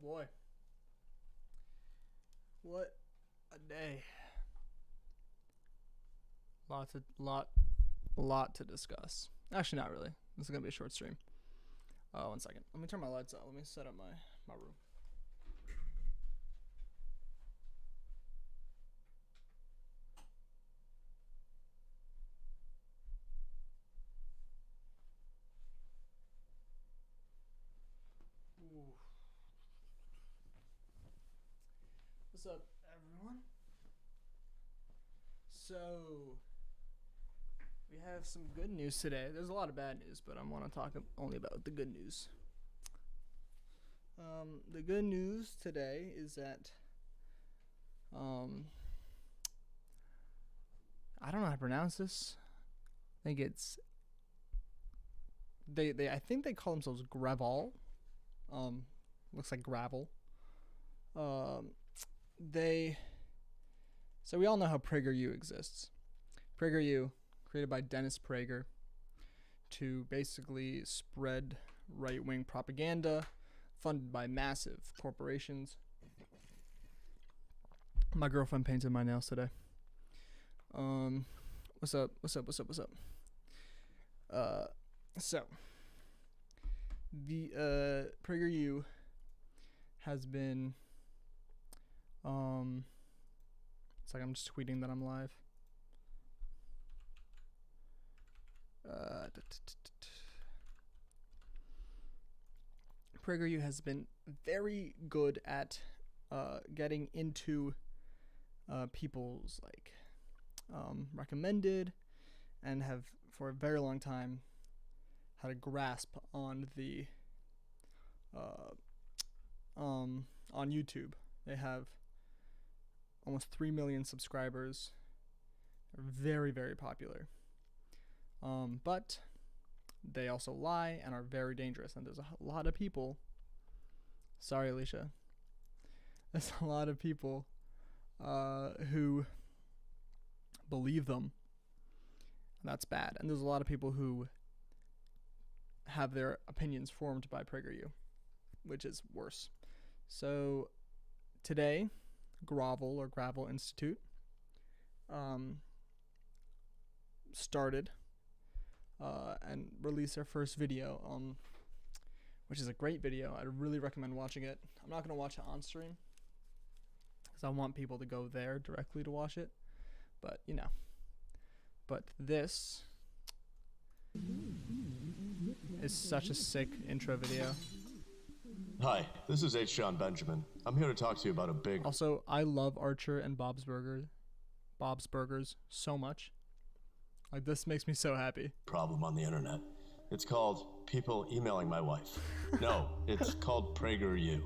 boy. What a day. Lot to discuss. Actually, not really. This is going to be a short stream. 1 second. Let me turn my lights out. Let me set up my room. Ooh. What's up, everyone? So, we have some good news today. There's a lot of bad news, but I want to talk only about the good news. The good news today is that I don't know how to pronounce this. I think it's I think they call themselves Gravel. Looks like gravel. So we all know how PragerU exists. PragerU, created by Dennis Prager to basically spread right-wing propaganda funded by massive corporations. My girlfriend painted my nails today. What's up? So the PragerU has been it's like I'm just tweeting that I'm live. PragerU has been very good at getting into people's recommended, and have for a very long time had a grasp on the on YouTube. They have almost 3 million subscribers. They're very, very popular. But they also lie and are very dangerous. And there's a lot of people. Sorry, Alicia. There's a lot of people who believe them. And that's bad. And there's a lot of people who have their opinions formed by PragerU, which is worse. So today, Gravel Institute started and released their first video, which is a great video. I really recommend watching it. I'm not going to watch it on stream because I want people to go there directly to watch it. But, But this is such a sick intro video. Hi, this is H. John Benjamin. I'm here to talk to you about a big... Also, I love Archer and Bob's Burgers so much. Like, this makes me so happy. ...problem on the internet. It's called people emailing my wife. No, it's called PragerU.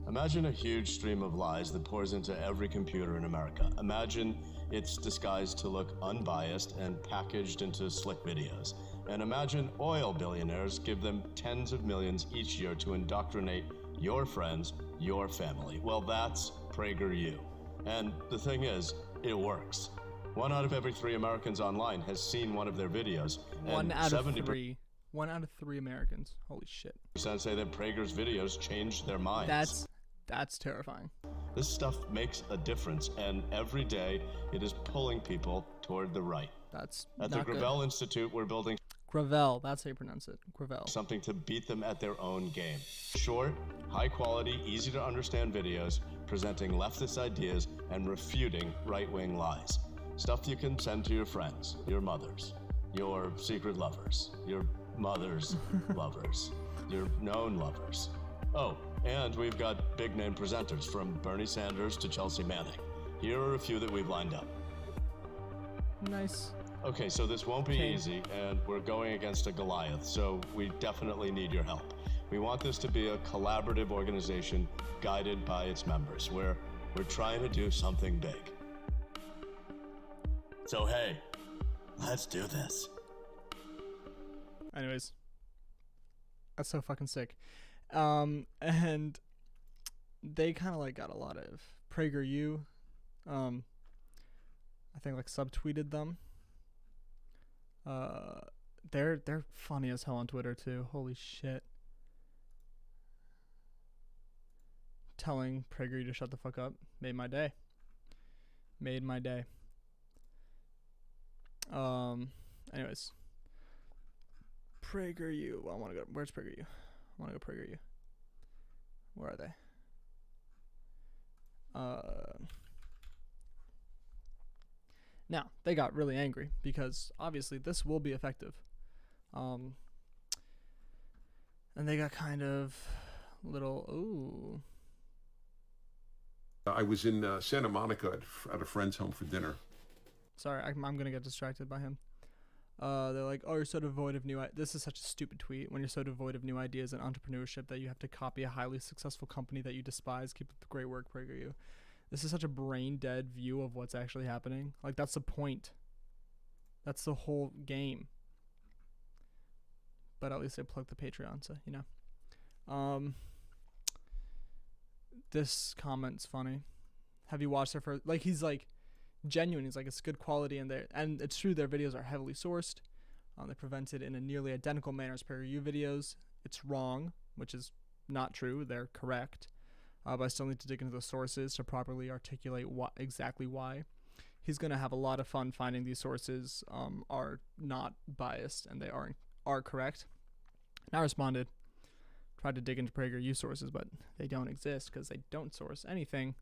Imagine a huge stream of lies that pours into every computer in America. Imagine it's disguised to look unbiased and packaged into slick videos. And imagine oil billionaires give them tens of millions each year to indoctrinate your friends, your family. Well, that's PragerU. And the thing is, it works. 1 out of every 3 Americans online has seen one of their videos. One out of 3 Americans. Holy shit. Percent say that Prager's videos changed their minds. That's terrifying. This stuff makes a difference, and every day it is pulling people toward the right. That's At the Gravel Institute, we're building Gravel, that's how you pronounce it. Gravel. Something to beat them at their own game. Short, high quality, easy to understand videos presenting leftist ideas and refuting right-wing lies. Stuff you can send to your friends, your mothers, your secret lovers, your mother's lovers, your known lovers. Oh, and we've got big name presenters from Bernie Sanders to Chelsea Manning. Here are a few that we've lined up. Nice. Okay, so this won't be easy, and we're going against a Goliath, so we definitely need your help. We want this to be a collaborative organization guided by its members, where we're trying to do something big. So hey, let's do this. Anyways, that's so fucking sick. And they kind of got a lot of PragerU. I think subtweeted them. They're funny as hell on Twitter too. Holy shit. telling PragerU to shut the fuck up made my day. Anyways, PragerU. Well, I want to go. Where's PragerU? I want to go PragerU. Where are they? Now they got really angry because obviously this will be effective. And they got kind of little. Ooh. I was in Santa Monica at a friend's home for dinner. Sorry, I'm gonna get distracted by him. They're like, oh, you're so devoid of this is such a stupid tweet. When you're so devoid of new ideas and entrepreneurship that you have to copy a highly successful company that you despise. Keep up the great work, PragerU. This is such a brain dead view of what's actually happening. Like, that's the point. That's the whole game. But at least they plugged the Patreon, so, you know. This comment's funny. Have you watched their first? Like, he's like genuine. He's like, it's good quality, and it's true. Their videos are heavily sourced. They're presented in a nearly identical manner as PragerU videos. It's wrong, which is not true. They're correct. But I still need to dig into the sources to properly articulate exactly why. He's gonna have a lot of fun finding these sources are not biased and they are correct. And I responded. Tried to dig into PragerU sources, but they don't exist because they don't source anything.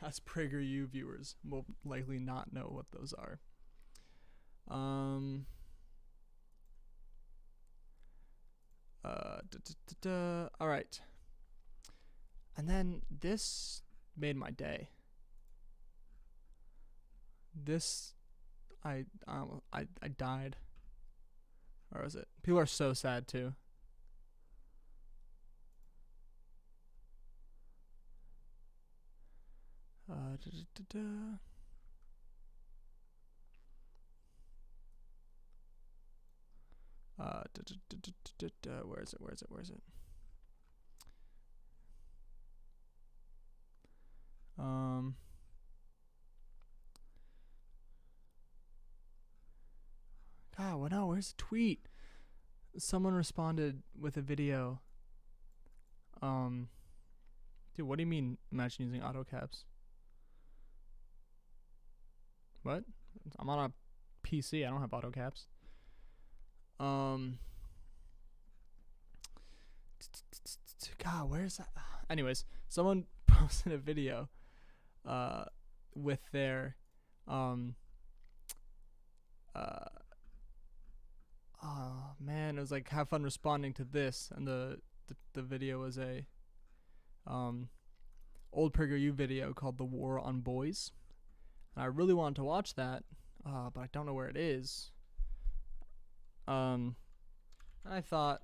As PragerU viewers will likely not know what those are. All right. And then this made my day. This, I died. Or is it? People are so sad too. Where is it? God, well, no, where's the tweet? Someone responded with a video. Dude, what do you mean, imagine using auto caps? What? I'm on a PC, I don't have auto caps. God, where's that? Anyways, someone posted a video with their oh man, it was like, have fun responding to this, and the video was a old PragerU video called The War on Boys, and I really wanted to watch that, but I don't know where it is. And I thought,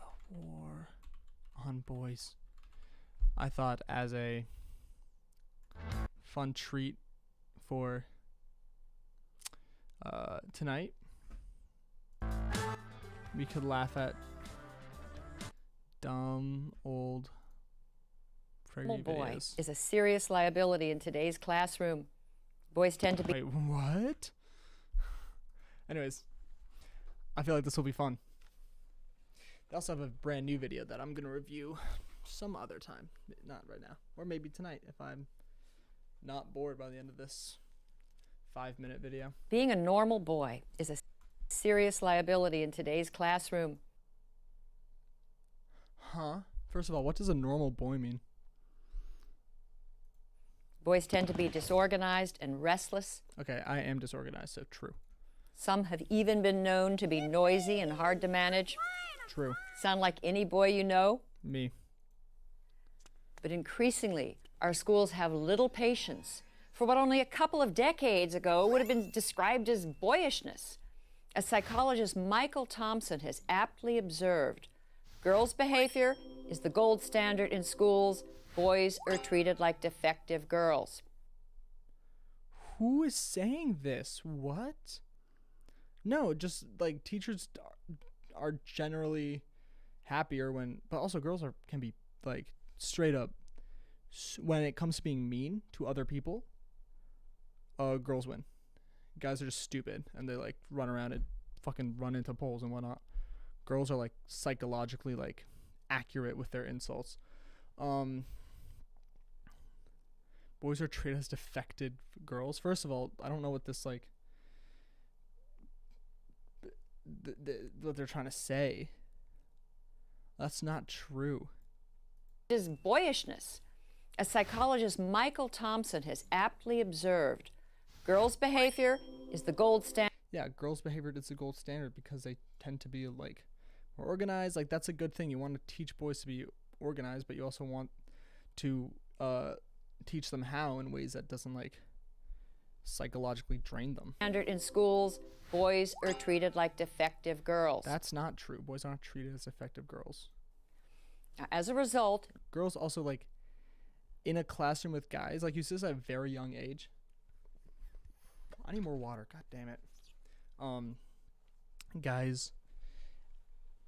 A War on Boys, I thought as a fun treat for tonight, we could laugh at dumb old PragerU boy videos. Is a serious liability in today's classroom. Boys tend to be. Wait, what? Anyways, I feel like this will be fun. They also have a brand new video that I'm gonna review some other time, not right now, or maybe tonight if I'm not bored by the end of this 5-minute video. Being a normal boy is a serious liability in today's classroom. Huh? First of all, what does a normal boy mean? Boys tend to be disorganized and restless. Okay, I am disorganized, so true. Some have even been known to be noisy and hard to manage. True. Sound like any boy you know? Me. But increasingly, our schools have little patience for what only a couple of decades ago would have been described as boyishness. As psychologist Michael Thompson has aptly observed, girls' behavior is the gold standard in schools. Boys are treated like defective girls. Who is saying this? What? No, just like teachers are generally happier when, but also girls can be like straight up when it comes to being mean to other people. Girls win. Guys are just stupid and they like run around and fucking run into poles and whatnot. girls are like psychologically like accurate with their insults. Boys are treated as defected girls. First of all, I don't know what this like what they're trying to say. That's not true. Is boyishness. As psychologist Michael Thompson has aptly observed, girls' behavior is the gold standard. Yeah, girls' behavior is the gold standard because they tend to be like more organized. Like that's a good thing. You want to teach boys to be organized, but you also want to teach them how in ways that doesn't like psychologically drain them. Standard in schools, boys are treated like defective girls. That's not true. Boys aren't treated as effective girls. As a result, girls also like in a classroom with guys, like you see this at a very young age. I need more water. God damn it. Guys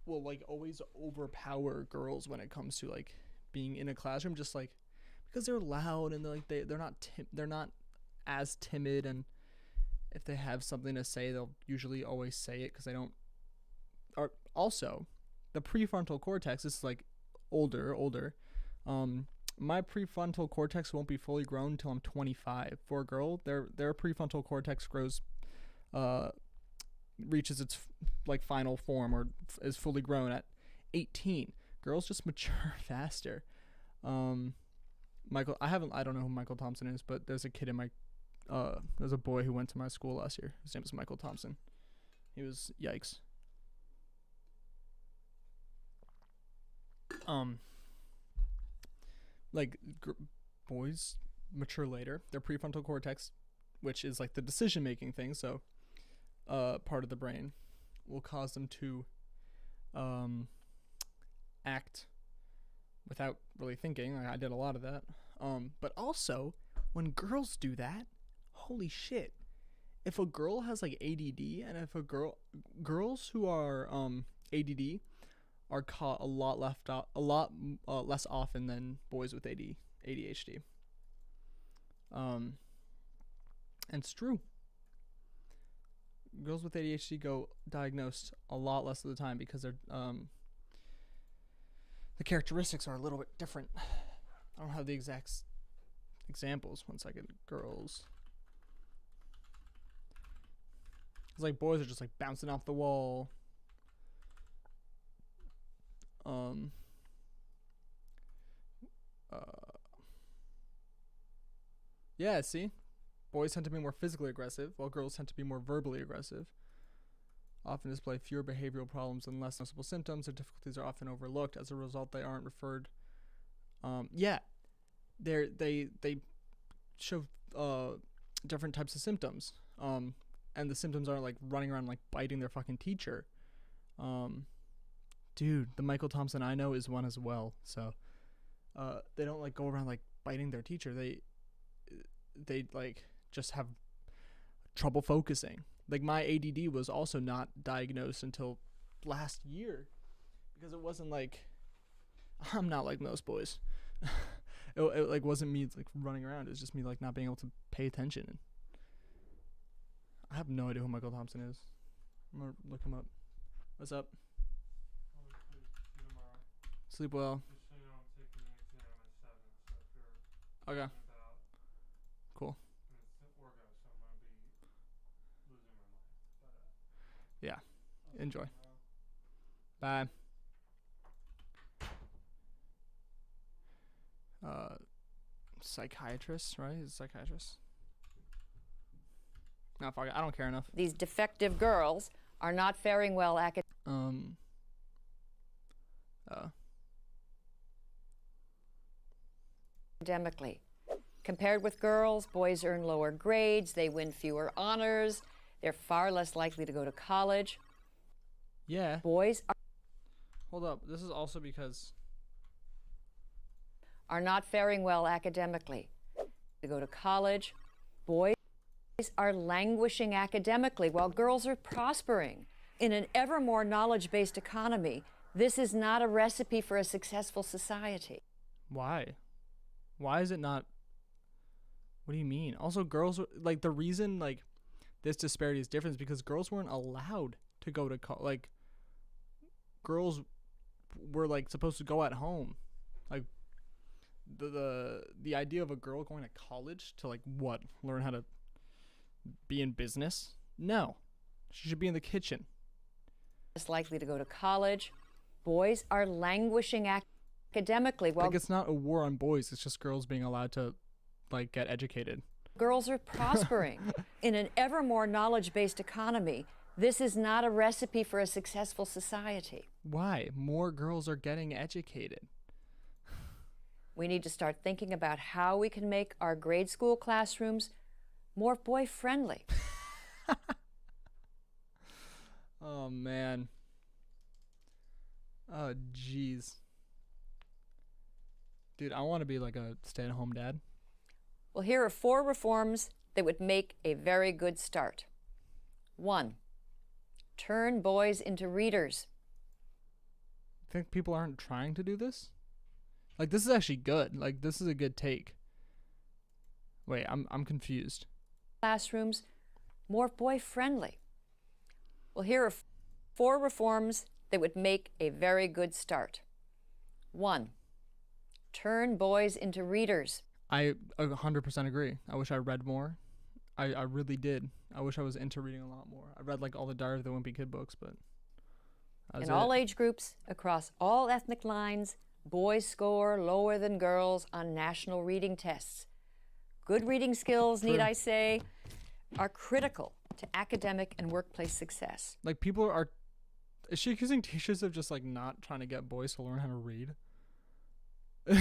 will like always overpower girls when it comes to like being in a classroom, just like because they're loud and they're not as timid, and if they have something to say, they'll usually always say it because they don't. Or also, the prefrontal cortex is like older. My prefrontal cortex won't be fully grown until I'm 25. For a girl, their prefrontal cortex grows, reaches its like final form or is fully grown at 18. Girls just mature faster. I don't know who Michael Thompson is, but there's a kid in my there's a boy who went to my school last year. His name is Michael Thompson. He was yikes. Boys mature later. Their prefrontal cortex, which is like the decision making thing, so part of the brain, will cause them to act without really thinking. I did a lot of that. But also, when girls do that, holy shit. If a girl has like ADD, and if girls who are ADD are caught a lot less often than boys with ADHD. And it's true. Girls with ADHD go diagnosed a lot less of the time because they're the characteristics are a little bit different. I don't have the exact examples. 1 second. Girls. It's like boys are just like bouncing off the wall. Yeah, see? Boys tend to be more physically aggressive, while girls tend to be more verbally aggressive. Often display fewer behavioral problems and less noticeable symptoms. Their difficulties are often overlooked. As a result, they aren't referred. They show different types of symptoms. And the symptoms aren't like running around like biting their fucking teacher. Dude, the Michael Thompson I know is one as well. So they don't like go around like biting their teacher. They like just have trouble focusing. Like my ADD was also not diagnosed until last year because it wasn't like, I'm not like most boys. it like wasn't me like running around. It was just me like not being able to pay attention. I have no idea who Michael Thompson is. I'm gonna look him up. What's up? Sleep well. Okay. Cool. Yeah. Enjoy. Bye. Psychiatrist, right? Is psychiatrist? No, fuck it. I don't care enough. These defective girls are not faring well academically. Compared with girls, boys earn lower grades, they win fewer honors, they're far less likely to go to college. Yeah. Boys Hold up. This is also because are not faring well academically. To go to college, boys are languishing academically while girls are prospering. In an ever more knowledge-based economy, this is not a recipe for a successful society. Why? Why is it not? What do you mean? Also, girls, like, the reason, like, this disparity is different is because girls weren't allowed to go to girls were like supposed to go at home. Like the idea of a girl going to college to like what? Learn how to be in business? No. She should be in the kitchen. Less likely to go to college. Boys are languishing academically. While Like, it's not a war on boys. It's just girls being allowed to like get educated. girls are prospering. In an ever more knowledge-based economy, this is not a recipe for a successful society. Why? More girls are getting educated. We need to start thinking about how we can make our grade school classrooms more boy-friendly. Oh man. Oh jeez. Dude, I want to be like a stay-at-home dad. Well, here are 4 reforms that would make a very good start. 1, turn boys into readers. Think people aren't trying to do this? Like, this is actually good. Like, this is a good take. Wait, I'm confused. Classrooms more boy-friendly. Well, here are 4 reforms that would make a very good start. 1, turn boys into readers. I 100% agree. I wish I read more. I really did. I wish I was into reading a lot more. I read like all the Diary of the Wimpy Kid books, but In all age groups, across all ethnic lines, boys score lower than girls on national reading tests. Good reading skills, need I say, are critical to academic and workplace success. Like, people are. Is she accusing teachers of just like not trying to get boys to learn how to read?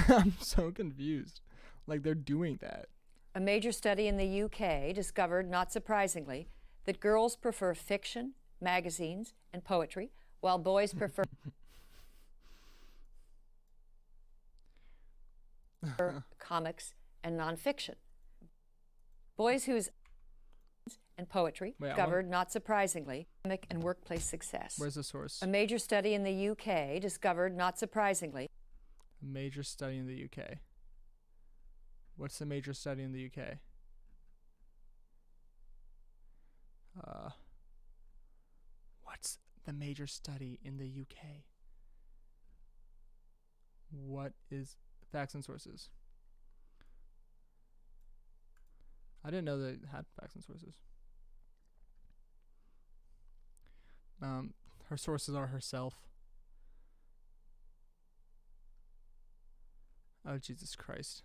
I'm so confused. Like, they're doing that. A major study in the UK discovered, not surprisingly, that girls prefer fiction, magazines, and poetry, while boys prefer comics and nonfiction. Boys whose and poetry discovered, not surprisingly, academic and workplace success. Where's the source? A major study in the UK discovered, not surprisingly, A major study in the UK. What's the major study in the UK? What's the major study in the UK? What is facts and sources? I didn't know they had facts and sources. Her sources are herself. Oh, Jesus Christ.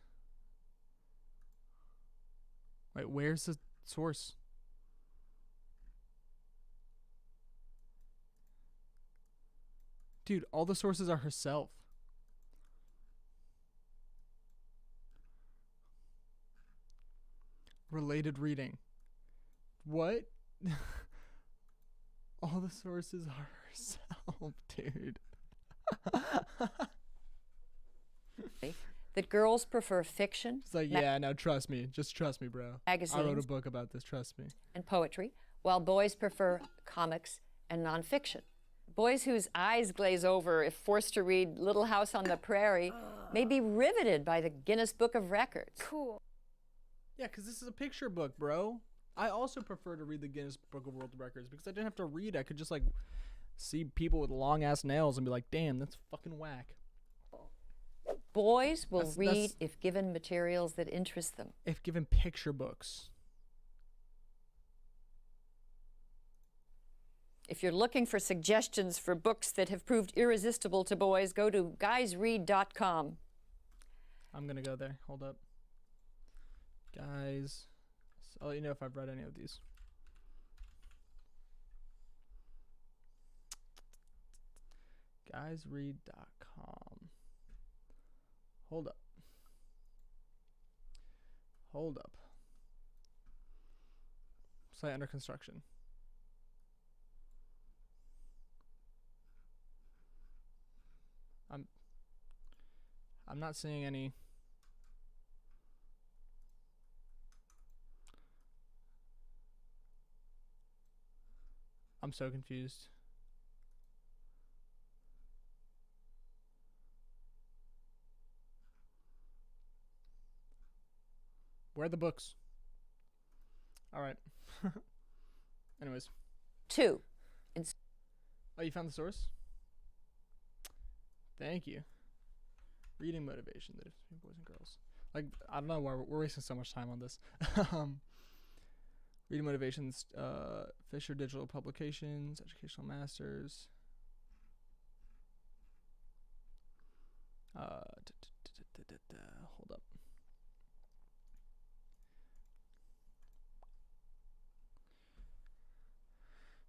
Wait, where's the source? Dude, all the sources are herself. Related reading. What? All the sources are herself, dude. that girls prefer fiction, It's like, yeah, no, trust me. Just trust me, bro. I wrote a magazines, book about this, trust me. and poetry, while boys prefer comics and nonfiction. Boys whose eyes glaze over if forced to read Little House on the Prairie may be riveted by the Guinness Book of Records. Cool. Yeah, because this is a picture book, bro. I also prefer to read the Guinness Book of World Records because I didn't have to read. I could just, like, see people with long-ass nails and be like, damn, that's fucking whack. Boys will That's- read if given materials that interest them. If given picture books. If you're looking for suggestions for books that have proved irresistible to boys, go to guysread.com. I'm going to go there. Hold up. Guys. I'll let you know if I've read any of these. Guysread.com. Hold up. Hold up. Site under construction. I'm not seeing any. I'm so confused. Where are the books? All right. Anyways. 2. Oh, you found the source? Thank you. Reading motivation, the difference between boys and girls. Like, I don't know why we're wasting so much time on this. Reading motivations, Fisher Digital Publications, Educational Masters. Hold up.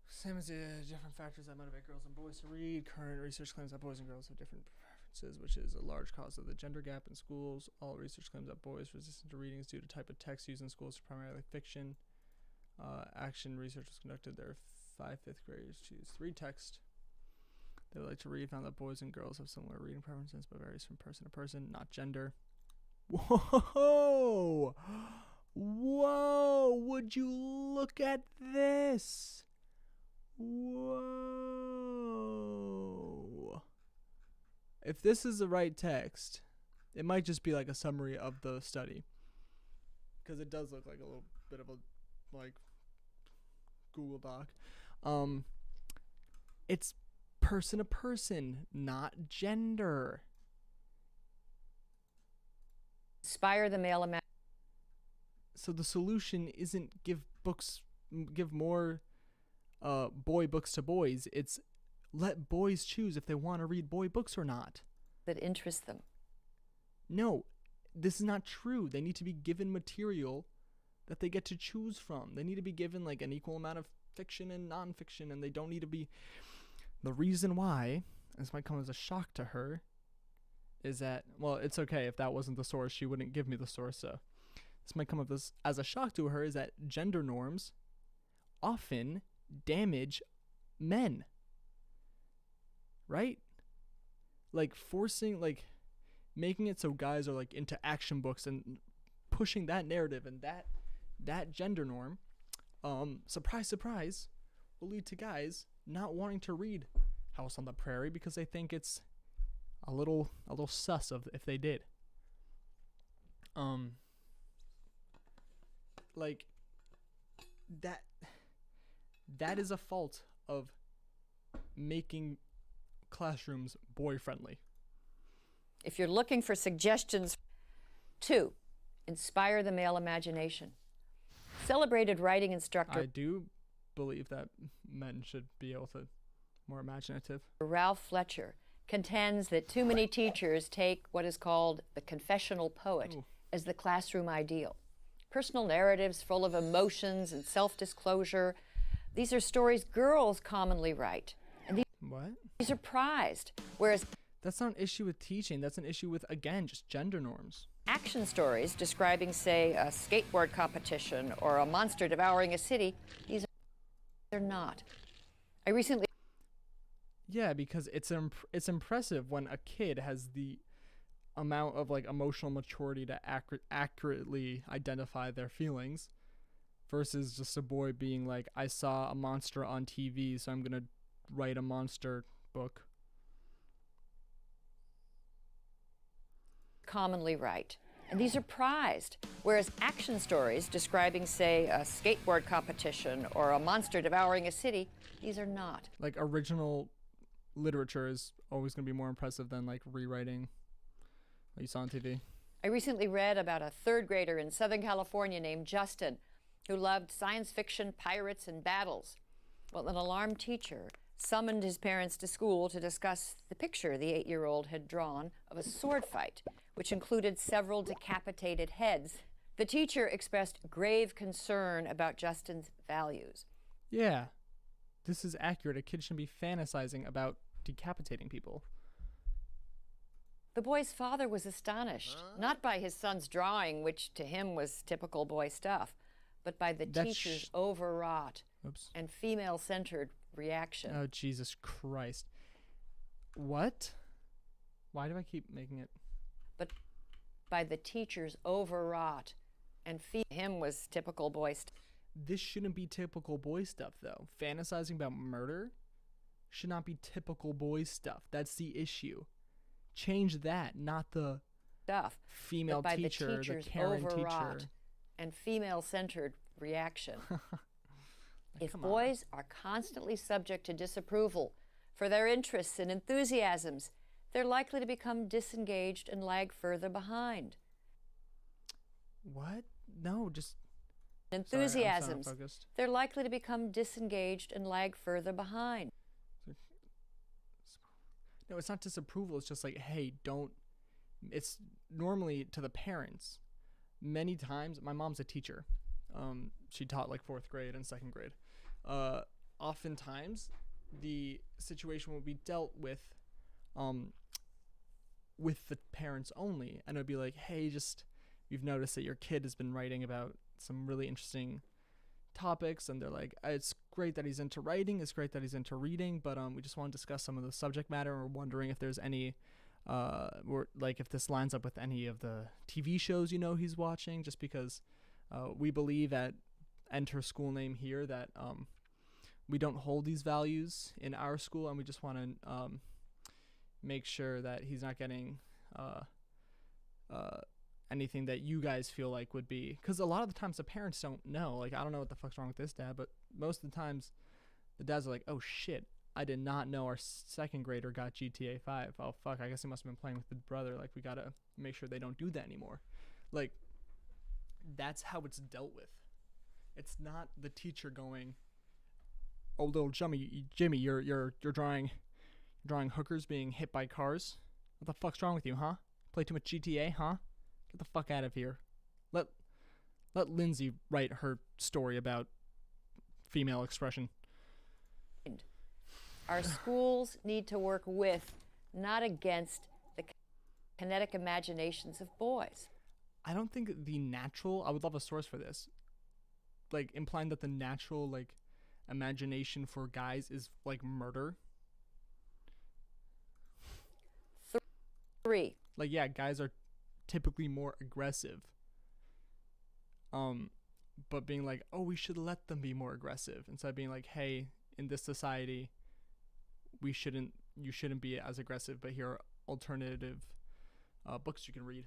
Same as the different factors that motivate girls and boys to read. Current research claims that boys and girls have different preferences, which is a large cause of the gender gap in schools. All research claims that boys resistant to reading is due to type of text used in schools, primarily fiction. Action research was conducted. There are 5 fifth graders choose 3 texts they would like to read. Found that boys and girls have similar reading preferences, but varies from person to person, not gender. Whoa! Whoa! Would you look at this? Whoa! If this is the right text, it might just be like a summary of the study, because it does look like a little bit of a like Google Doc. It's person to person, not gender. Inspire the male imagination. So the solution isn't give more boy books to boys. It's let boys choose if they want to read boy books or not. That interest them. No, this is not true. They need to be given material that they get to choose from. They need to be given like an equal amount of fiction and nonfiction, and they don't need to be. The reason why, this might come as a shock to her, is that, well, it's okay if that wasn't the source. She wouldn't give me the source, so this might come up as a shock to her, is that gender norms often damage men. Right? Like forcing, like making it so guys are like into action books and pushing that narrative and that gender norm, surprise, surprise, will lead to guys not wanting to read House on the Prairie because they think it's a little sus of if they did. Like that is a fault of making classrooms boy friendly. If you're looking for suggestions, 2, inspire the male imagination. Celebrated writing instructor I do believe that men should be able to more imaginative. Ralph Fletcher contends that too many teachers take what is called the confessional poet as the classroom ideal. Personal narratives full of emotions and self-disclosure. These are stories girls commonly write. And these are prized, whereas that's not an issue with teaching. That's an issue with, again, just gender norms. Action stories describing, say, a skateboard competition or a monster devouring a city, they're not. I recently... Yeah, because it's impressive when a kid has the amount of like emotional maturity to accurately identify their feelings versus just a boy being like, I saw a monster on TV, so I'm going to write a monster book. Commonly write. And these are prized, whereas action stories describing, say, a skateboard competition or a monster devouring a city, these are not. Like, original literature is always going to be more impressive than like rewriting what you saw on TV. I recently read about a 3rd grader in Southern California named Justin who loved science fiction, pirates, and battles. Well, an alarmed teacher summoned his parents to school to discuss the picture the 8-year-old had drawn of a sword fight, which included several decapitated heads. The teacher expressed grave concern about Justin's values. Yeah, this is accurate. A kid shouldn't be fantasizing about decapitating people. The boy's father was astonished, not by his son's drawing, which to him was typical boy stuff, but by the teacher's overwrought and female-centered reaction. Oh, Jesus Christ. What? Why do I keep making it? But by the teacher's overwrought and him was typical boy stuff. This shouldn't be typical boy stuff, though. Fantasizing about murder should not be typical boy stuff. That's the issue. Change that, not the stuff. Female by teacher, the teacher's the Karen overwrought teacher. And female-centered reaction. If Come boys are constantly subject to disapproval for their interests and enthusiasms, they're likely to become disengaged and lag further behind. What? No, just... Enthusiasms, Sorry, focused. they're likely to become disengaged and lag further behind. No, it's not disapproval. It's just like, hey, don't... It's normally to the parents. Many times, my mom's a teacher. She taught like 4th grade and 2nd grade. Oftentimes, the situation will be dealt with the parents only. And it would be like, hey, we've noticed that your kid has been writing about some really interesting topics, and they're like, it's great that he's into writing, it's great that he's into reading, but we just want to discuss some of the subject matter, and we're wondering if there's any if this lines up with any of the TV shows he's watching, just because we believe at Enter School Name here that we don't hold these values in our school, and we just want to make sure that he's not getting anything that you guys feel like would be, because a lot of the times the parents don't know. Like, I don't know what the fuck's wrong with this dad, but most of the times the dads are like, oh shit, I did not know our 2nd grader got GTA 5. Oh fuck, I guess he must have been playing with the brother. Like, we gotta make sure they don't do that anymore. Like, that's how it's dealt with. It's not the teacher going, oh little Jimmy, you're drawing hookers being hit by cars. What the fuck's wrong with you, huh? Play too much GTA, huh? Get the fuck out of here. Let Lindsay write her story about female expression. Our schools need to work with, not against, the kinetic imaginations of boys. I don't think I would love a source for this, like implying that the natural imagination for guys is like murder. 3. Like, yeah, guys are typically more aggressive. But being like, oh, we should let them be more aggressive, instead of being like, hey, in this society, you shouldn't be as aggressive, but here are alternative books you can read.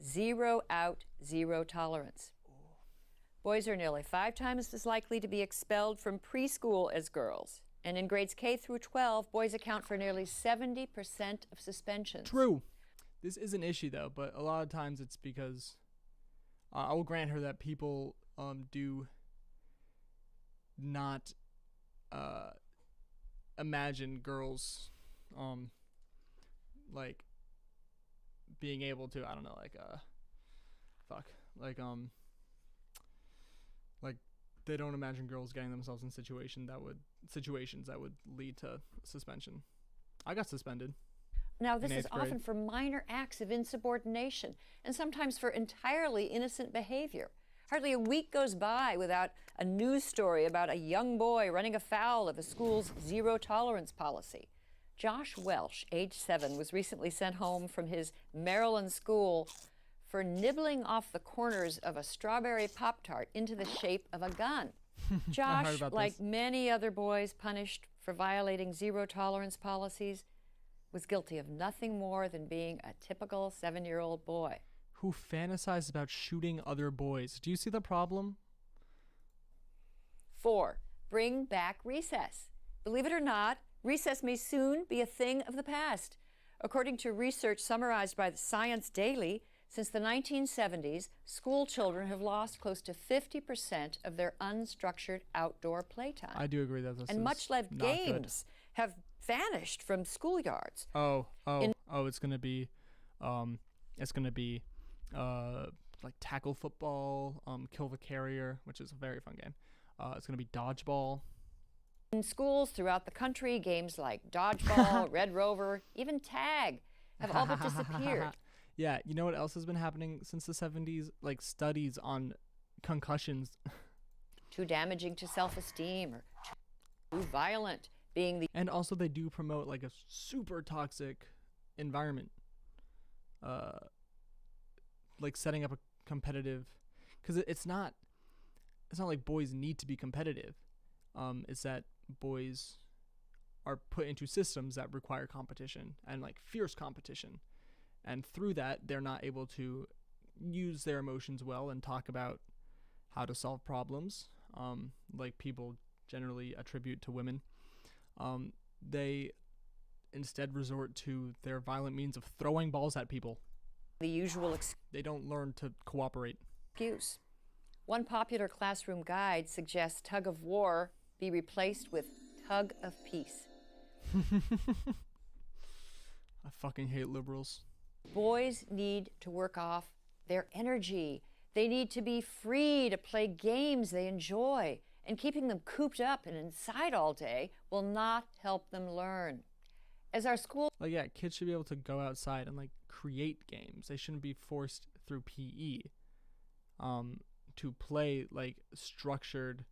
0 out, 0 tolerance. Boys are nearly 5 times as likely to be expelled from preschool as girls. And in grades K through 12, boys account for nearly 70% of suspensions. True. This is an issue, though, but a lot of times it's because I will grant her that people do not imagine girls being able to, I don't know, they don't imagine girls getting themselves in situations that would lead to suspension. I got suspended. Now, this is In 8th grade. often for minor acts of insubordination, and sometimes for entirely innocent behavior. Hardly a week goes by without a news story about a young boy running afoul of a school's zero tolerance policy. Josh Welsh, age 7, was recently sent home from his Maryland school for nibbling off the corners of a strawberry Pop-Tart into the shape of a gun. Josh, like many other boys punished for violating zero tolerance policies, was guilty of nothing more than being a typical 7-year-old boy. Who fantasized about shooting other boys. Do you see the problem? 4, bring back recess. Believe it or not, recess may soon be a thing of the past. According to research summarized by the Science Daily, since the 1970s, school children have lost close to 50% of their unstructured outdoor playtime. I do agree that this and is much-loved not games have vanished from schoolyards. It's gonna be like tackle football, kill the carrier, which is a very fun game. It's gonna be dodgeball. In schools throughout the country, games like dodgeball, Red Rover, even tag have all but disappeared. Yeah, you know what else has been happening since the 70s? Like studies on concussions. Too damaging to self-esteem or too violent being the... And also they do promote like a super toxic environment. Like setting up a competitive... Because it's not like boys need to be competitive. It's that boys are put into systems that require competition and like fierce competition. And through that, they're not able to use their emotions well and talk about how to solve problems, like people generally attribute to women. instead resort to their violent means of throwing balls at people. The usual They don't learn to cooperate. excuse. One popular classroom guide suggests tug of war be replaced with tug of peace. I fucking hate liberals. Boys need to work off their energy. They need to be free to play games they enjoy, and keeping them cooped up and inside all day will not help them learn. As our school Like, yeah, kids should be able to go outside and, like, create games. They shouldn't be forced through PE to play, like, structured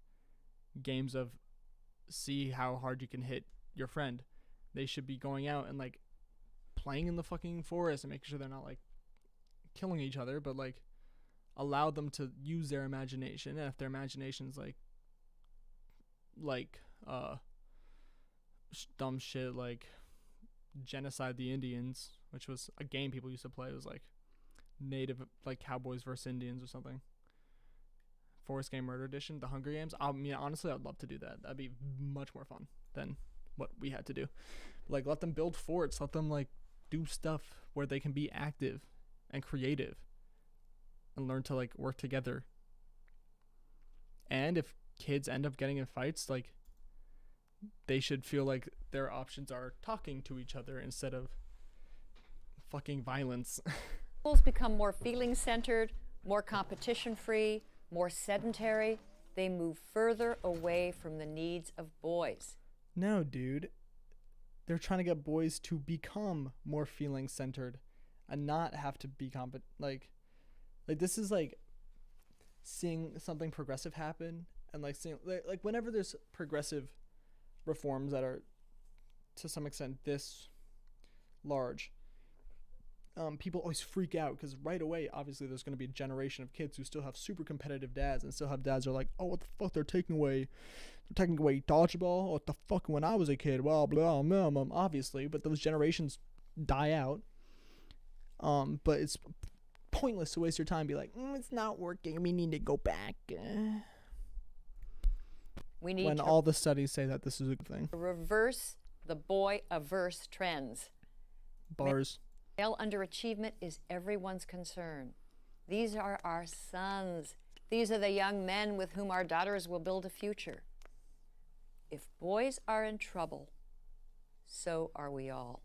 games of see how hard you can hit your friend. They should be going out and, like, playing in the fucking forest and making sure they're not, like, killing each other, but, like, allow them to use their imagination. And if their imagination's, like dumb shit, like genocide the Indians, which was a game people used to play. It was like native, like Cowboys versus Indians or something. Forest Game Murder Edition, the Hunger Games. I mean, honestly, I'd love to do that. That'd be much more fun than what we had to do. Like, let them build forts. Let them, like, do stuff where they can be active and creative and learn to, like, work together. And if kids end up getting in fights, like, they should feel like their options are talking to each other instead of fucking violence. schools become more feeling-centered, more competition-free, more sedentary, they move further away from the needs of boys. No, dude. They're trying to get boys to become more feeling-centered and not have to be like this is like seeing something progressive happen, and like seeing like whenever there's progressive reforms that are to some extent this large, people always freak out because right away, obviously, there's going to be a generation of kids who still have super competitive dads and still have dads who are like, oh, what the fuck, they're taking away dodgeball? What the fuck, when I was a kid? Well, blah, blah, blah, obviously, but those generations die out. But it's pointless to waste your time and be like, it's not working, we need to go back. We need when to all the studies say that this is a good thing. reverse the boy-averse trends. Bars. Male underachievement is everyone's concern. These are our sons. These are the young men with whom our daughters will build a future. If boys are in trouble, so are we all.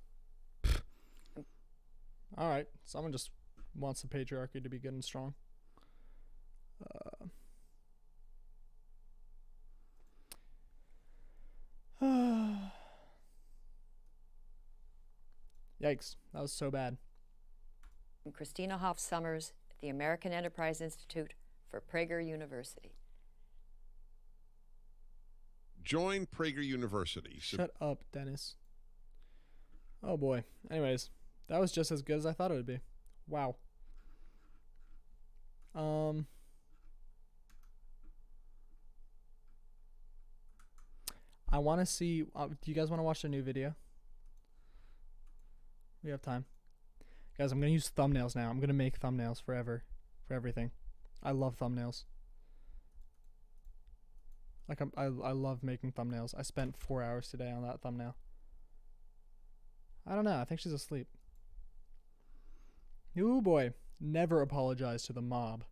All right, someone just wants the patriarchy to be good and strong. Yikes, that was so bad. I'm Christina Hoff Summers at the American Enterprise Institute for Prager University. Join Prager University. Shut up, Dennis. Oh boy. Anyways, that was just as good as I thought it would be. Wow. I want to see. Do you guys want to watch the new video? We have time. Guys, I'm going to use thumbnails now. I'm going to make thumbnails forever. For everything. I love thumbnails. Like, I love making thumbnails. I spent 4 hours today on that thumbnail. I don't know. I think she's asleep. Ooh, boy. Never apologize to the mob.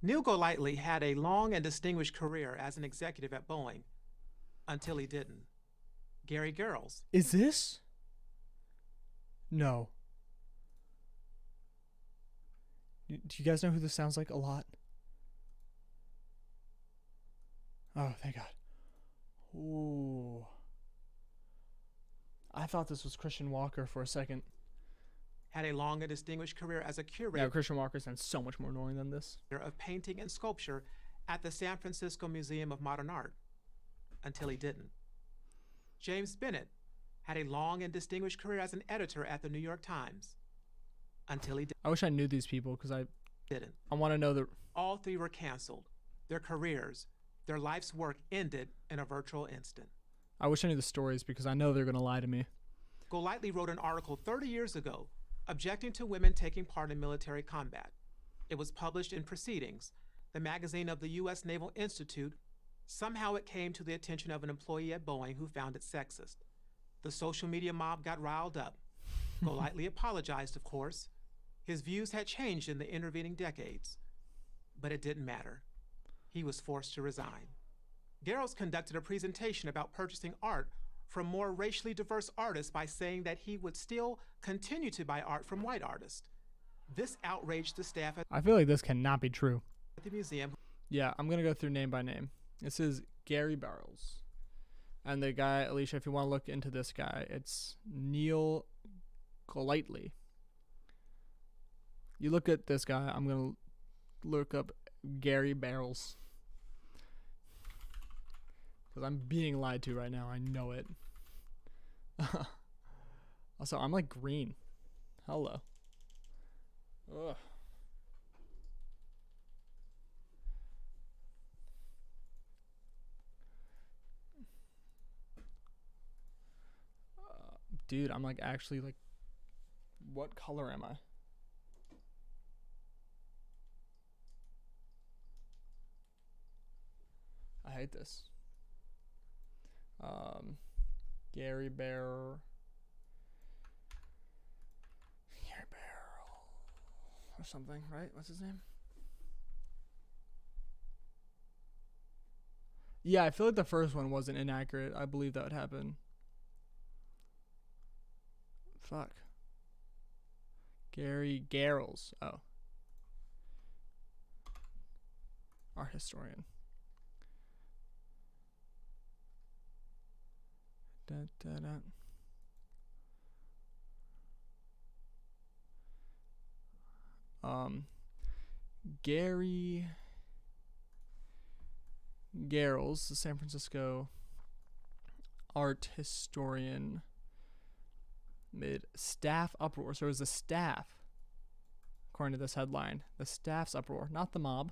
Neil Golightly had a long and distinguished career as an executive at Boeing until he didn't. Gary Girls. Is this? No. Do you guys know who this sounds like a lot? Oh, thank God. Ooh. I thought this was Christian Walker for a second. Had a long and distinguished career as a Yeah, curator Christian Walker sounds so much more annoying than this. of painting and sculpture at the San Francisco Museum of Modern Art until he didn't. James Bennett had a long and distinguished career as an editor at the New York Times until he I wish I knew these people because I didn't. want to know the... All three were canceled. Their careers, their life's work ended in a virtual instant. I wish I knew the stories because I know they're going to lie to me. Golightly wrote an article 30 years ago objecting to women taking part in military combat. It was published in Proceedings, the magazine of the U.S. Naval Institute. Somehow it came to the attention of an employee at Boeing who found it sexist. The social media mob got riled up. Golightly apologized, of course. His views had changed in the intervening decades. But it didn't matter. He was forced to resign. Garrels conducted a presentation about purchasing art from more racially diverse artists by saying that he would still continue to buy art from white artists. This outraged the staff at I feel like this cannot be true. the museum. Yeah, I'm going to go through name by name. This is Gary Barrels. And the guy, Alicia, if you want to look into this guy, it's Neil Golightly. You look at this guy, I'm going to look up Gary Barrels. Because I'm being lied to right now. I know it. Also, I'm like green. Hello. Ugh. Dude, I'm like actually like, what color am I? I hate this. Gary Barrel or something, right? What's his name? Yeah, I feel like the first one wasn't inaccurate. I believe that would happen. Fuck. Gary Garrels. Oh. Art historian. Da, da, da. Gary Garrels, the San Francisco art historian, made staff uproar. So it was the staff, according to this headline. The staff's uproar, not the mob.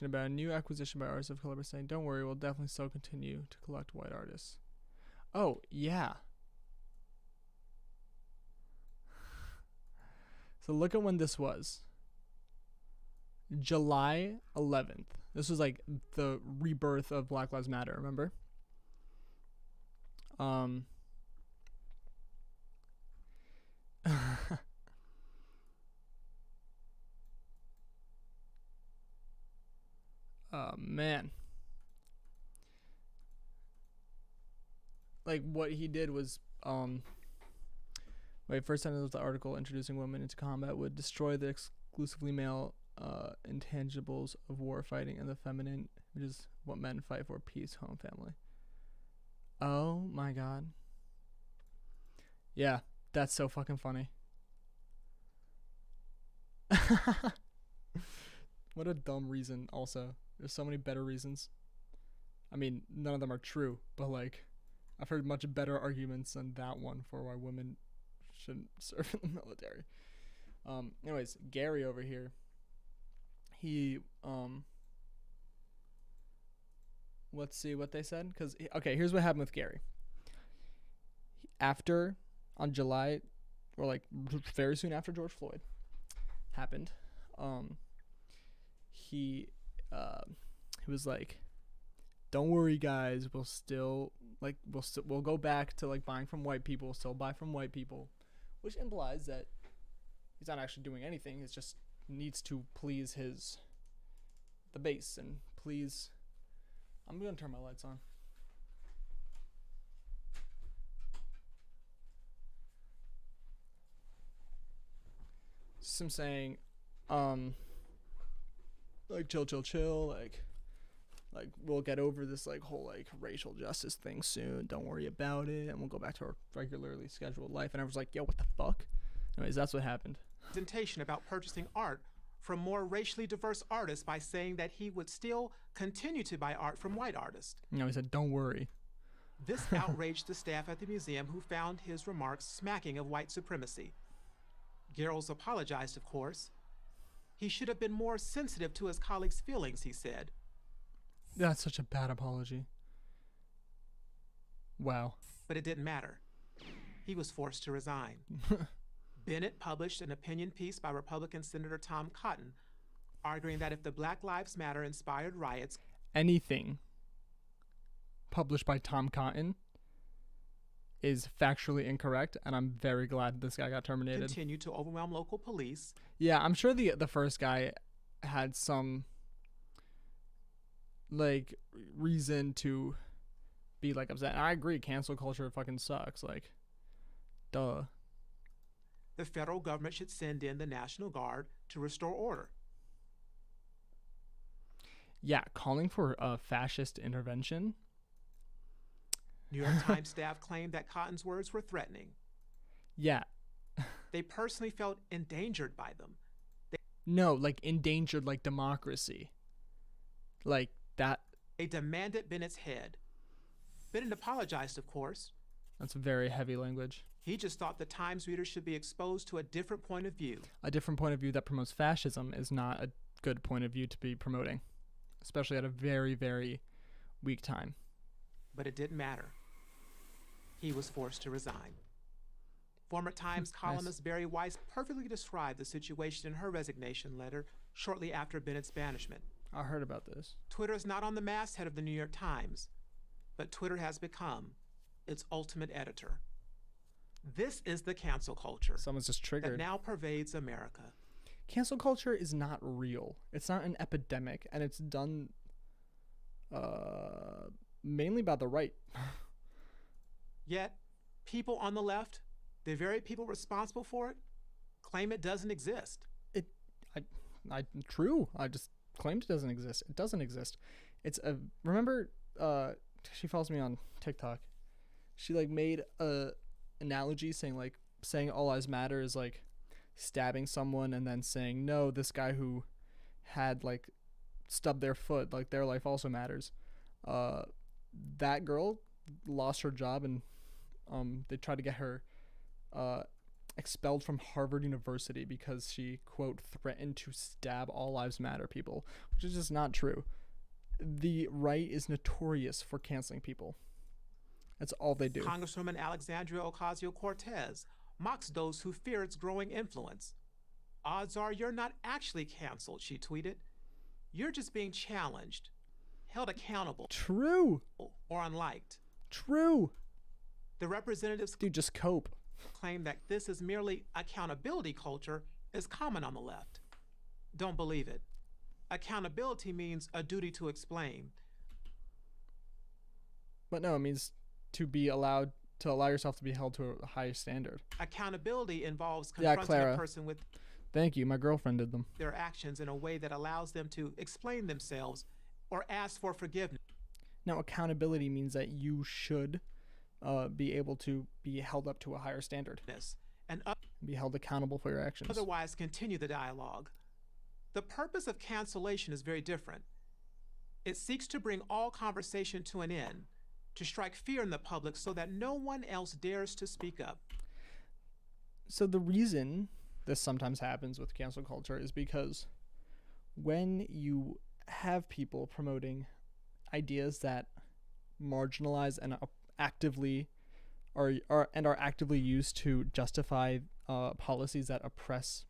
About a new acquisition by artists of color, saying, "Don't worry, we'll definitely still continue to collect white artists." Oh yeah. So look at when this was. July 11th. This was like the rebirth of Black Lives Matter. Remember? Man. Like what he did was first sentence of the article introducing women into combat would destroy the exclusively male intangibles of war fighting and the feminine, which is what men fight for: peace, home, family. Oh my god. Yeah, that's so fucking funny. What a dumb reason also. There's so many better reasons. I mean, none of them are true, but like, I've heard much better arguments than that one for why women shouldn't serve in the military. Anyways, Gary over here, he, let's see what they said. Because, okay, here's what happened with Gary. On July, or like very soon after George Floyd happened, he was like, "Don't worry, guys. We'll go back to like buying from white people. Still buy from white people," which implies that he's not actually doing anything. He just needs to please the base and please. I'm gonna turn my lights on. Some saying, like chill, like we'll get over this like whole like racial justice thing soon. Don't worry about it, and we'll go back to our regularly scheduled life. And I was like, yo, what the fuck? Anyways, that's what happened. Presentation about purchasing art from more racially diverse artists by saying that he would still continue to buy art from white artists. He said, "Don't worry." This outraged the staff at the museum, who found his remarks smacking of white supremacy. Garrels apologized, of course. He should have been more sensitive to his colleagues' feelings, he said. That's such a bad apology. Wow. But it didn't matter. He was forced to resign. Bennett published an opinion piece by Republican Senator Tom Cotton, arguing that if the Black Lives Matter inspired riots, Anything published by Tom Cotton is factually incorrect, and I'm very glad this guy got terminated. continued to overwhelm local police, Yeah, I'm sure the first guy had some like reason to be like upset. And I agree, cancel culture fucking sucks. Like, duh. the federal government should send in the National Guard to restore order. Yeah, calling for a fascist intervention. New York Times staff claimed that Cotton's words were threatening. Yeah. They personally felt endangered by them. No, like endangered like democracy. Like that. They demanded Bennett's head. Bennett apologized, of course. That's very heavy language. He just thought the Times readers should be exposed to a different point of view. A different point of view that promotes fascism is not a good point of view to be promoting, especially at a very, very weak time. But it didn't matter. He was forced to resign. Former Times columnist Barry Weiss perfectly described the situation in her resignation letter shortly after Bennett's banishment. I heard about this. Twitter is not on the masthead of the New York Times, but Twitter has become its ultimate editor. This is the cancel culture Someone's just that triggered. now pervades America. Cancel culture is not real. It's not an epidemic, and it's done mainly by the right. Yet, people on the left, the very people responsible for it, claim it doesn't exist. True. I just claimed it doesn't exist. It doesn't exist. It's a, remember, she follows me on TikTok. She like made a analogy saying all lives matter is like stabbing someone and then saying, no, this guy who had like stubbed their foot, like their life also matters. That girl lost her job, and they tried to get her expelled from Harvard University because she, quote, threatened to stab all lives matter people, which is just not true. The right is notorious for canceling people. That's all they do. Congresswoman Alexandria Ocasio-Cortez mocks those who fear its growing influence. Odds are you're not actually canceled, she tweeted. You're just being challenged, held accountable, True. or unliked. True. The representatives Dude, just cope. claim that this is merely accountability culture is common on the left. Don't believe it. Accountability means a duty to explain. But no, it means to allow yourself to be held to a higher standard. Accountability involves Yeah, confronting Clara. a person with Thank you. My girlfriend did them. their actions in a way that allows them to explain themselves or ask for forgiveness. Now, accountability means that you should be able to be held up to a higher standard, And be held accountable for your actions. otherwise continue the dialogue. The purpose of cancellation is very different. It seeks to bring all conversation to an end, to strike fear in the public so that no one else dares to speak up. So the reason this sometimes happens with cancel culture is because when you have people promoting ideas that marginalize and actively are actively used to justify policies that oppress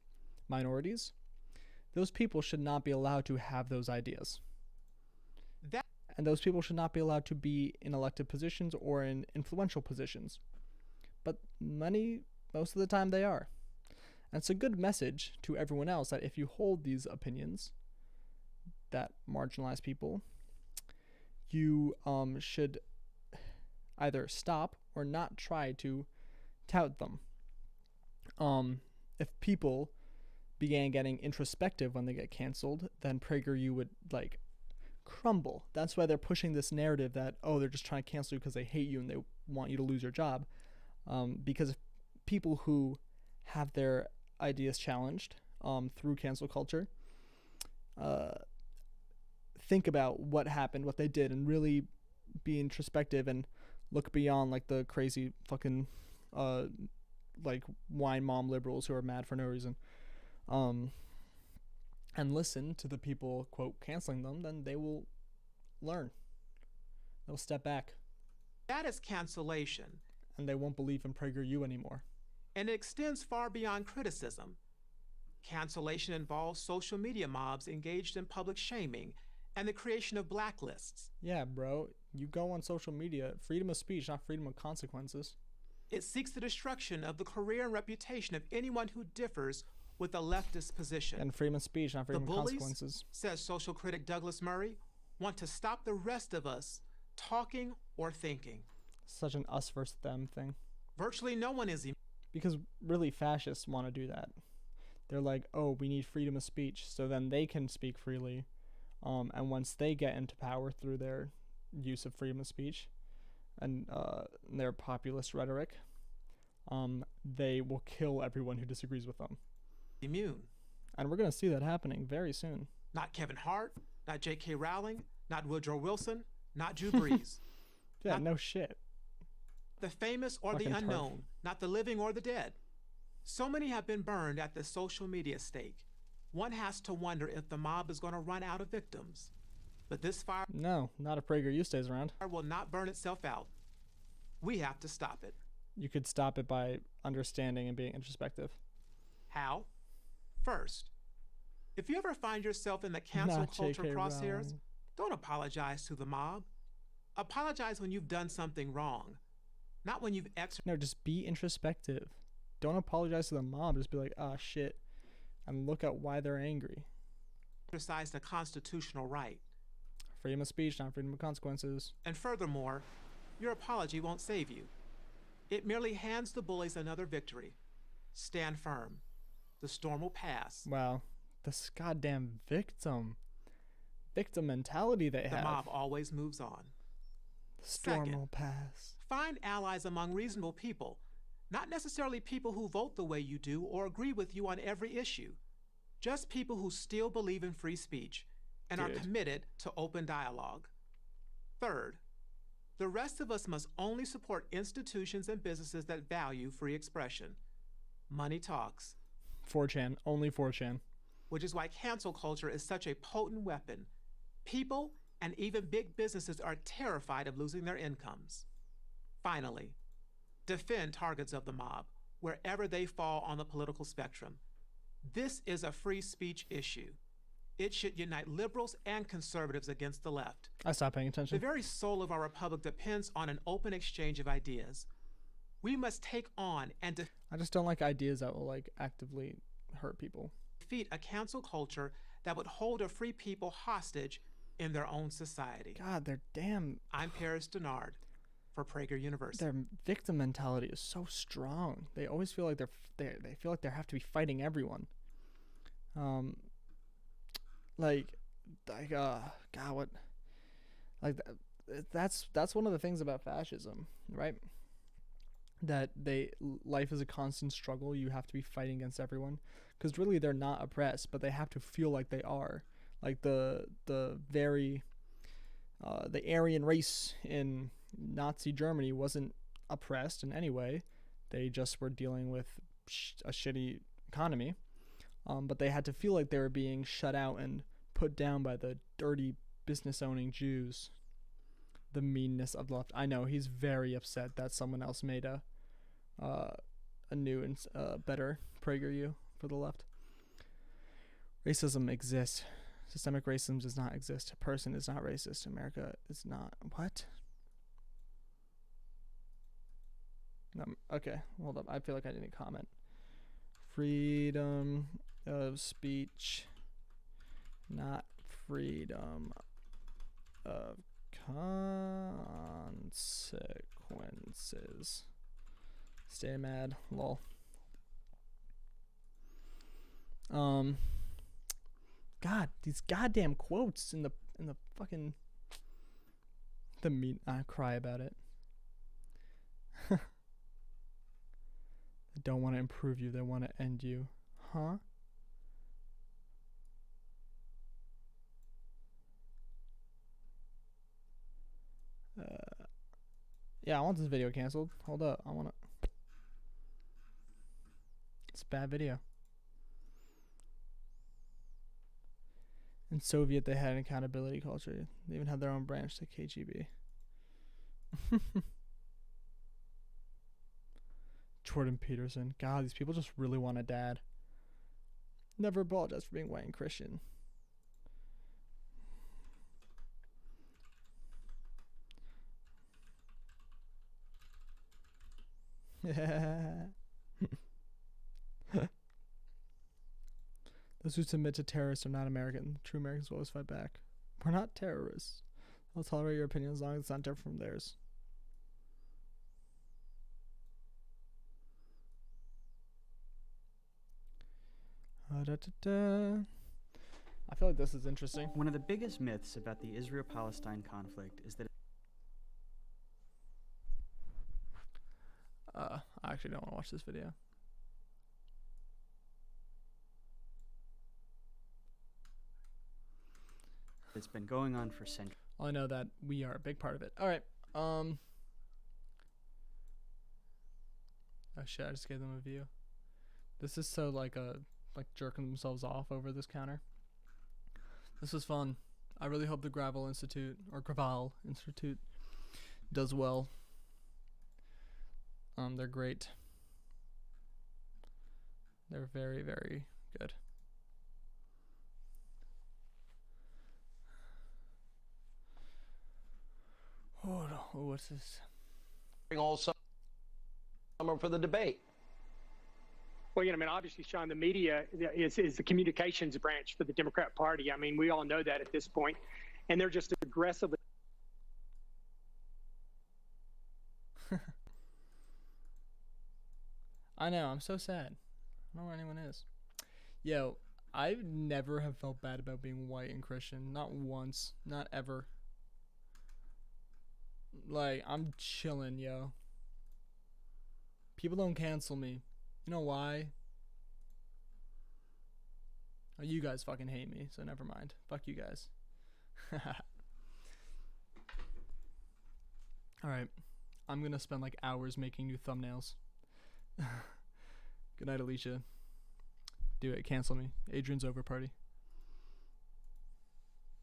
minorities, those people should not be allowed to have those ideas. And those people should not be allowed to be in elected positions or in influential positions. But most of the time they are. And it's a good message to everyone else that if you hold these opinions that marginalize people, you should either stop or not try to tout them. If people began getting introspective when they get canceled, then PragerU would like crumble. That's why they're pushing this narrative that, oh, they're just trying to cancel you because they hate you and they want you to lose your job. Because if people who have their ideas challenged through cancel culture think about what happened, what they did, and really be introspective and look beyond like the crazy fucking like wine mom liberals who are mad for no reason, and listen to the people, quote, canceling them, then they will learn. They'll step back. That is cancellation. And they won't believe in PragerU anymore. And it extends far beyond criticism. Cancellation involves social media mobs engaged in public shaming and the creation of blacklists. Yeah, bro. You go on social media, freedom of speech, not freedom of consequences. It seeks the destruction of the career and reputation of anyone who differs with a leftist position. And freedom of speech, not freedom of consequences. The bullies, says social critic Douglas Murray, want to stop the rest of us talking or thinking. Such an us versus them thing. Virtually no one is. Because really fascists want to do that. They're like, oh, we need freedom of speech, so then they can speak freely. And once they get into power through their use of freedom of speech and their populist rhetoric, they will kill everyone who disagrees with them. Immune. And we're going to see that happening very soon. Not Kevin Hart, not J.K. Rowling, not Woodrow Wilson, not Drew Brees. Yeah, no shit. The famous or Fucking the unknown, turf. not the living or the dead. So many have been burned at the social media stake. One has to wonder if the mob is going to run out of victims. But this fire... No, not if PragerU stays around. ...will not burn itself out. We have to stop it. You could stop it by understanding and being introspective. How? First, if you ever find yourself in the cancel Not culture J.K. crosshairs, Rowling. don't apologize to the mob. Apologize when you've done something wrong, not when you've No, just be introspective. Don't apologize to the mob. Just be like, ah, shit. And look at why they're angry. exercised a constitutional right. Freedom of speech, not freedom of consequences. And furthermore, your apology won't save you. It merely hands the bullies another victory. Stand firm. The storm will pass. Wow. This goddamn victim mentality they have. The mob always moves on. The storm Second, will pass. Find allies among reasonable people, not necessarily people who vote the way you do or agree with you on every issue. Just people who still believe in free speech and are committed to open dialogue. Third, the rest of us must only support institutions and businesses that value free expression. Money talks. 4chan, only 4chan. Which is why cancel culture is such a potent weapon. People and even big businesses are terrified of losing their incomes. Finally, defend targets of the mob wherever they fall on the political spectrum. This is a free speech issue. It should unite liberals and conservatives against the left. I stopped paying The attention. very soul of our republic depends on an open exchange of ideas. We must take on and I just don't like ideas that will like actively hurt people. defeat a cancel culture that would hold a free people hostage in their own society. God, they're damn. I'm Paris Denard for Prager University. Their victim mentality is so strong. They always feel like they feel like they have to be fighting everyone. God, what? Like that's one of the things about fascism, right? That life is a constant struggle. You have to be fighting against everyone, because really they're not oppressed, but they have to feel like they are. Like the Aryan race in Nazi Germany wasn't oppressed in any way. They just were dealing with a shitty economy, but they had to feel like they were being shut out and put down by the dirty business-owning Jews. The meanness of the left. I know he's very upset that someone else made a new and better PragerU for the left. Racism exists. Systemic racism does not exist. A person is not racist. America is not. What? Okay, hold up. I feel like I didn't comment. Freedom of speech, not freedom of consequences. Stay mad, lol. God, these goddamn quotes in the fucking I cry about it. They don't want to improve you, they want to end you. Huh? Yeah, I want this video canceled. Hold up, I want to. a bad video. In Soviet, they had an accountability culture. They even had their own branch, the KGB. Jordan Peterson. God, these people just really want a dad. Never apologize for being white and Christian. Those who submit to terrorists are not American. True Americans will always fight back. We're not terrorists. I'll tolerate your opinion as long as it's not different from theirs. I feel like this is interesting. One of the biggest myths about the Israel-Palestine conflict is that I actually don't want to watch this video. it's been going on for centuries. I know that we are a big part of it. All right. Oh shit! I just gave them a view. This is so like jerking themselves off over this counter. This was fun. I really hope the Gravel Institute does well. They're great. They're very, very good. Oh, no. What's this? All summer for the debate. Well, I mean, obviously, Sean, the media is the communications branch for the Democrat Party. I mean, we all know that at this point, and they're just aggressively. I know. I'm so sad. I don't know where anyone is. Yo, I never have felt bad about being white and Christian. Not once. Not ever. Like, I'm chilling, yo. People don't cancel me. You know why? Oh, you guys fucking hate me, so never mind. Fuck you guys. Alright. I'm gonna spend like hours making new thumbnails. Good night, Alicia. Do it. Cancel me. Adrian's over party.